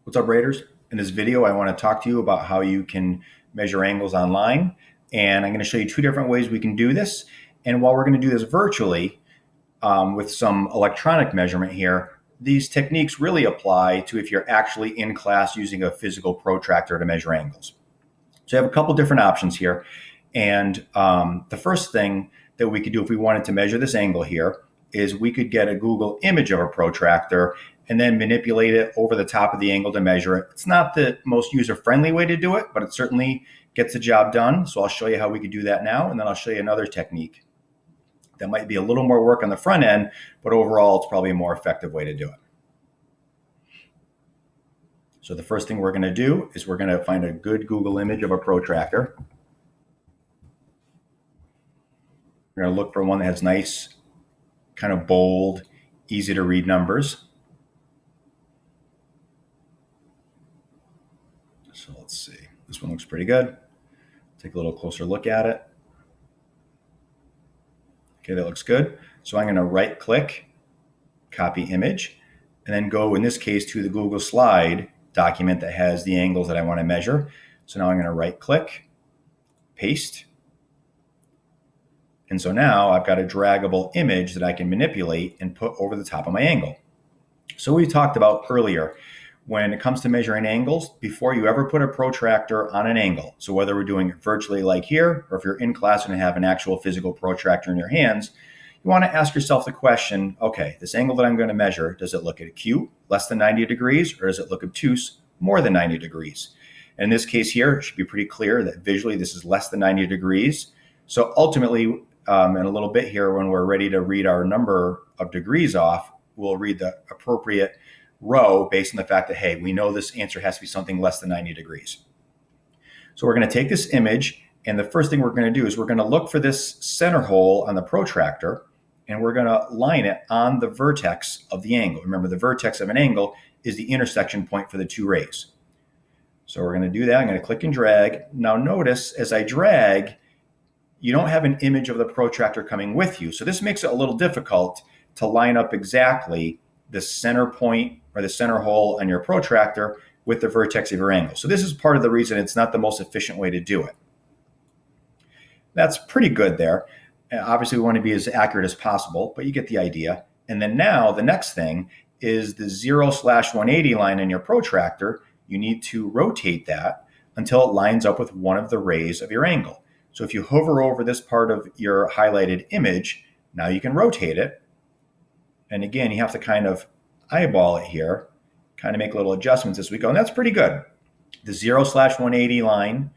What's up, Raiders? In this video, I want to talk to you about how you can measure angles online. And I'm going to show you two different ways we can do this. And while we're going to do this virtually with some electronic measurement here, these techniques really apply to if you're actually in class using a physical protractor to measure angles. So I have a couple different options here. And the first thing that we could do if we wanted to measure this angle here is we could get a Google image of a protractor and then manipulate it over the top of the angle to measure it. It's not the most user-friendly way to do it, but it certainly gets the job done. So I'll show you how we could do that now, and then I'll show you another technique that might be a little more work on the front end, but overall it's probably a more effective way to do it. So the first thing we're going to do is we're going to find a good Google image of a protractor. We're going to look for one that has nice, kind of bold, easy to read numbers. So let's see, this one looks pretty good. Take a little closer look at it. Okay, that looks good. So I'm going to right click, copy image, and then go, in this case, to the Google slide document that has the angles that I want to measure. So now I'm going to right click, paste. And so now I've got a draggable image that I can manipulate and put over the top of my angle. So we talked about earlier, when it comes to measuring angles, before you ever put a protractor on an angle, so whether we're doing it virtually like here, or if you're in class and have an actual physical protractor in your hands, you want to ask yourself the question, okay, this angle that I'm going to measure, does it look acute, less than 90 degrees, or does it look obtuse, more than 90 degrees? And in this case here, it should be pretty clear that visually this is less than 90 degrees. So ultimately, in a little bit here, when we're ready to read our number of degrees off, we'll read the appropriate row based on the fact that, hey, we know this answer has to be something less than 90 degrees. So we're going to take this image, and the first thing we're going to do is we're going to look for this center hole on the protractor, and we're going to line it on the vertex of the angle. Remember, the vertex of an angle is the intersection point for the two rays. So we're going to do that. I'm going to click and drag. Now notice as I drag, you don't have an image of the protractor coming with you. So this makes it a little difficult to line up exactly the center point or the center hole on your protractor with the vertex of your angle. So this is part of the reason it's not the most efficient way to do it. That's pretty good there. Obviously, we want to be as accurate as possible, but you get the idea. And then now the next thing is the 0/180 line in your protractor. You need to rotate that until it lines up with one of the rays of your angle. So if you hover over this part of your highlighted image, now you can rotate it. And again, you have to kind of eyeball it here, kind of make little adjustments as we go. And that's pretty good. The 0/180 line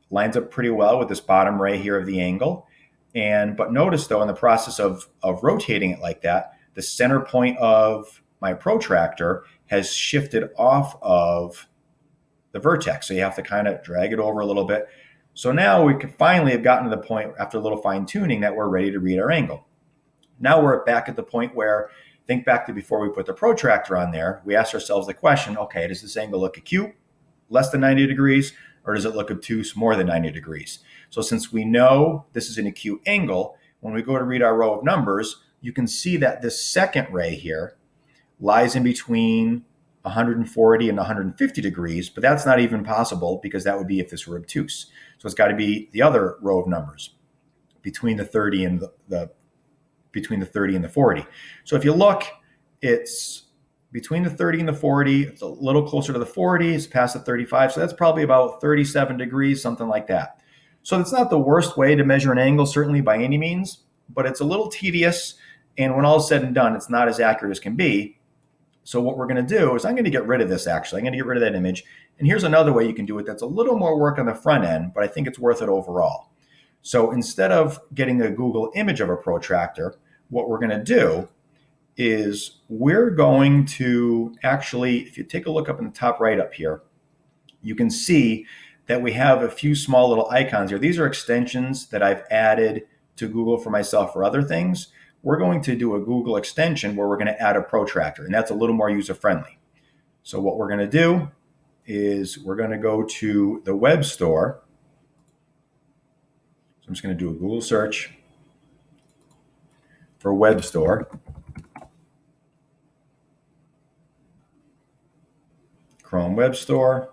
lines up pretty well with this bottom ray here of the angle. But notice though, in the process of rotating it like that, the center point of my protractor has shifted off of the vertex. So you have to kind of drag it over a little bit. So now we can finally have gotten to the point after a little fine tuning that we're ready to read our angle. Now we're back at the point where, think back to before we put the protractor on there, we asked ourselves the question, okay, does this angle look acute, less than 90 degrees, or does it look obtuse, more than 90 degrees? So since we know this is an acute angle, when we go to read our row of numbers, you can see that this second ray here lies in between 140 and 150 degrees, but that's not even possible because that would be if this were obtuse. So it's got to be the other row of numbers between the 30 and between the 30 and the 40. So if you look, it's between the 30 and the 40. It's a little closer to the 40. It's past the 35. So that's probably about 37 degrees, something like that. So it's not the worst way to measure an angle, certainly by any means, but it's a little tedious. And when all is said and done, it's not as accurate as can be. So what we're going to do is I'm going to get rid of this, actually. I'm going to get rid of that image. And here's another way you can do it that's a little more work on the front end, but I think it's worth it overall. So instead of getting a Google image of a protractor, what we're going to do is we're going to actually, if you take a look up in the top right up here, you can see that we have a few small little icons here. These are extensions that I've added to Google for myself for other things. We're going to do a Google extension where we're going to add a protractor, and that's a little more user-friendly. So what we're going to do is we're going to go to the web store. So I'm just going to do a Google search for web store. Chrome Web Store.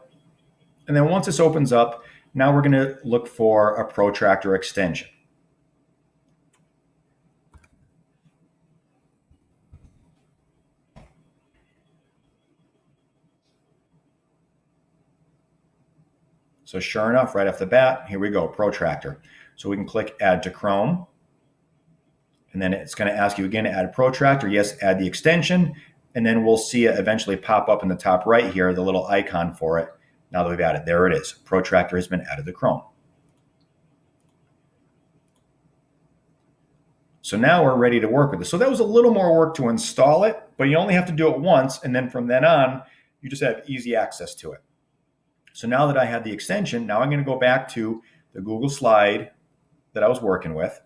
And then once this opens up, now we're going to look for a protractor extension. So sure enough, right off the bat, here we go, protractor. So we can click Add to Chrome. And then it's going to ask you again to add a protractor. Yes, add the extension. And then we'll see it eventually pop up in the top right here, the little icon for it. Now that we've added, there it is. Protractor has been added to Chrome. So now we're ready to work with this. So that was a little more work to install it, but you only have to do it once. And then from then on, you just have easy access to it. So now that I have the extension, now I'm going to go back to the Google slide that I was working with.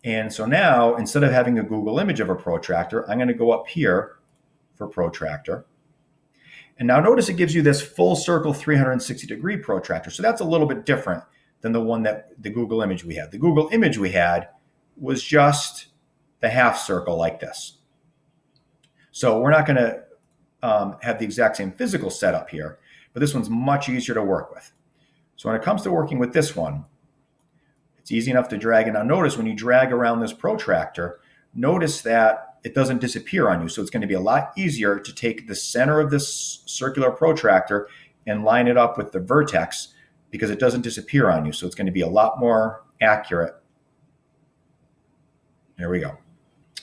And so now, instead of having a Google image of a protractor, I'm going to go up here for protractor. And now notice it gives you this full circle 360-degree protractor. So that's a little bit different than the one that the Google image we had. The Google image we had was just the half circle like this. So we're not going to have the exact same physical setup here, but this one's much easier to work with. So when it comes to working with this one, it's easy enough to drag. And now notice when you drag around this protractor, notice that it doesn't disappear on you. So it's going to be a lot easier to take the center of this circular protractor and line it up with the vertex because it doesn't disappear on you. So it's going to be a lot more accurate. There we go.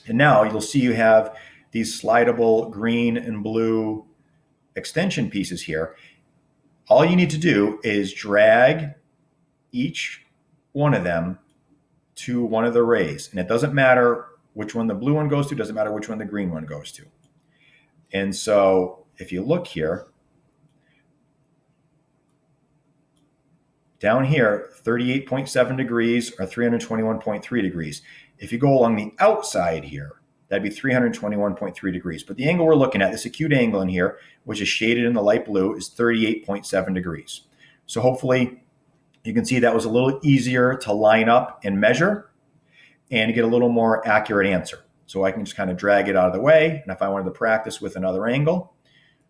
And now you'll see you have these slidable green and blue extension pieces here. All you need to do is drag each one of them to one of the rays. And it doesn't matter which one the blue one goes to, doesn't matter which one the green one goes to. And so if you look here, down here, 38.7 degrees or 321.3 degrees. If you go along the outside here, that'd be 321.3 degrees. But the angle we're looking at, this acute angle in here, which is shaded in the light blue, is 38.7 degrees. So hopefully you can see that was a little easier to line up and measure and get a little more accurate answer. So I can just kind of drag it out of the way. And if I wanted to practice with another angle,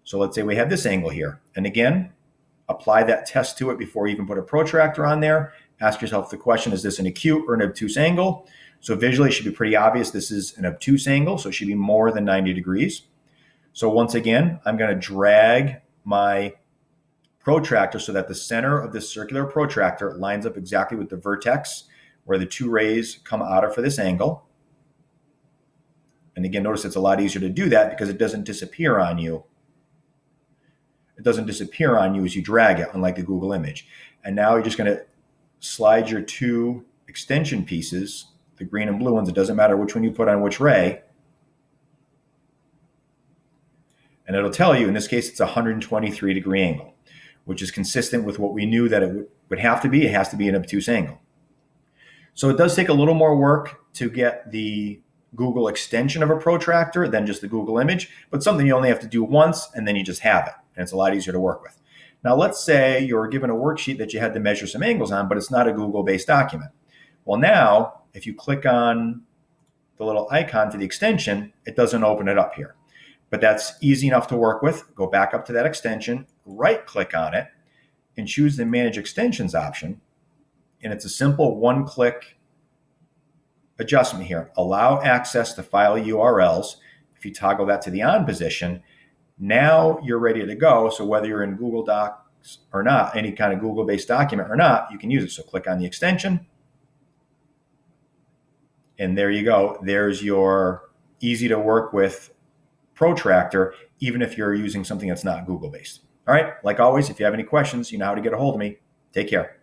so let's say we have this angle here. And again, apply that test to it before you even put a protractor on there. Ask yourself the question, is this an acute or an obtuse angle? So visually it should be pretty obvious this is an obtuse angle, so it should be more than 90 degrees. So once again, I'm going to drag my protractor so that the center of this circular protractor lines up exactly with the vertex where the two rays come out of for this angle. And again, notice it's a lot easier to do that because it doesn't disappear on you. It doesn't disappear on you as you drag it, unlike the Google image. And now you're just going to slide your two extension pieces, the green and blue ones, it doesn't matter which one you put on which ray. And it'll tell you, in this case, it's a 123-degree angle, which is consistent with what we knew that it would have to be. It has to be an obtuse angle. So it does take a little more work to get the Google extension of a protractor than just the Google image, but something you only have to do once and then you just have it. And it's a lot easier to work with. Now, let's say you're given a worksheet that you had to measure some angles on, but it's not a Google-based document. Well, now, if you click on the little icon for the extension, it doesn't open it up here. But that's easy enough to work with. Go back up to that extension, right-click on it, and choose the Manage Extensions option. And it's a simple one-click adjustment here. Allow access to file URLs. If you toggle that to the on position, now you're ready to go. So whether you're in Google Docs or not, any kind of Google-based document or not, you can use it. So click on the extension. And there you go. There's your easy to work with protractor, even if you're using something that's not Google-based. All right. Like always, if you have any questions, you know how to get a hold of me. Take care.